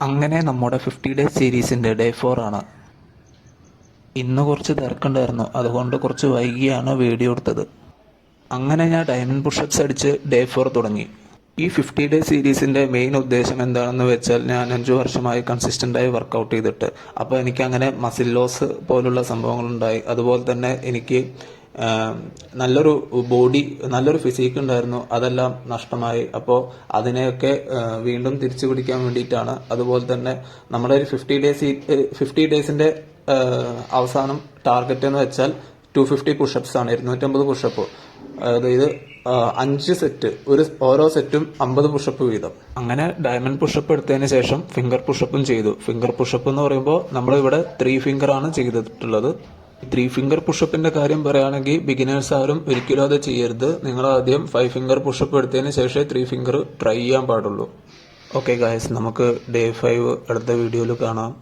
അങ്ങനെ നമ്മുടെ 50 days സീരീസിൻ്റെ day 4 ആണ്. ഇന്ന് കുറച്ച് തിരക്കുണ്ടായിരുന്നു, അതുകൊണ്ട് കുറച്ച് വൈകിയാണ് വീഡിയോ എടുത്തത്. അങ്ങനെ ഞാൻ ഡയമണ്ട് പുഷപ്സ് അടിച്ച് ഡേ 4 തുടങ്ങി. ഈ 50 ഡേ സീരീസിൻ്റെ മെയിൻ ഉദ്ദേശം എന്താണെന്ന് വെച്ചാൽ, ഞാൻ 5 വർഷമായി കൺസിസ്റ്റൻ്റായി വർക്കൗട്ട് ചെയ്തിട്ട് അപ്പോൾ എനിക്കങ്ങനെ മസിൽ ലോസ് പോലുള്ള സംഭവങ്ങളുണ്ടായി. അതുപോലെ തന്നെ എനിക്ക് നല്ലൊരു ബോഡി, നല്ലൊരു ഫിസിക്ക് ഉണ്ടായിരുന്നു, അതെല്ലാം നഷ്ടമായി. അപ്പോൾ അതിനെയൊക്കെ വീണ്ടും തിരിച്ചു പിടിക്കാൻ വേണ്ടിയിട്ടാണ്. അതുപോലെ തന്നെ നമ്മുടെ ഒരു 50 ഡേയ്സിൻ്റെ അവസാനം ടാർഗറ്റ് എന്ന് വെച്ചാൽ 250 പുഷപ്സ് ആണ്, 250 പുഷപ്പ്. അതായത് 5 സെറ്റ്, ഓരോ സെറ്റും 50 പുഷപ്പ് വീതം. അങ്ങനെ ഡയമണ്ട് പുഷപ്പ് എടുത്തതിന് ശേഷം ഫിംഗർ പുഷപ്പും ചെയ്തു. ഫിംഗർ പുഷപ്പ് എന്ന് പറയുമ്പോൾ നമ്മളിവിടെ 3 ഫിംഗറാണ് ചെയ്തിട്ടുള്ളത്. 3 ഫിംഗർ പുഷപ്പിന്റെ കാര്യം പറയുകയാണെങ്കിൽ, ബിഗിനേഴ്സ് ആരും ഒരിക്കലും അത് ചെയ്യരുത്. നിങ്ങൾ ആദ്യം 5 ഫിംഗർ പുഷപ്പ് എടുത്തതിന് ശേഷമേ 3 ഫിംഗർ ട്രൈ ചെയ്യാൻ പാടുള്ളൂ. ഓക്കെ ഗായ്സ്, നമുക്ക് ഡേ 5 അടുത്ത വീഡിയോയിൽ കാണാം.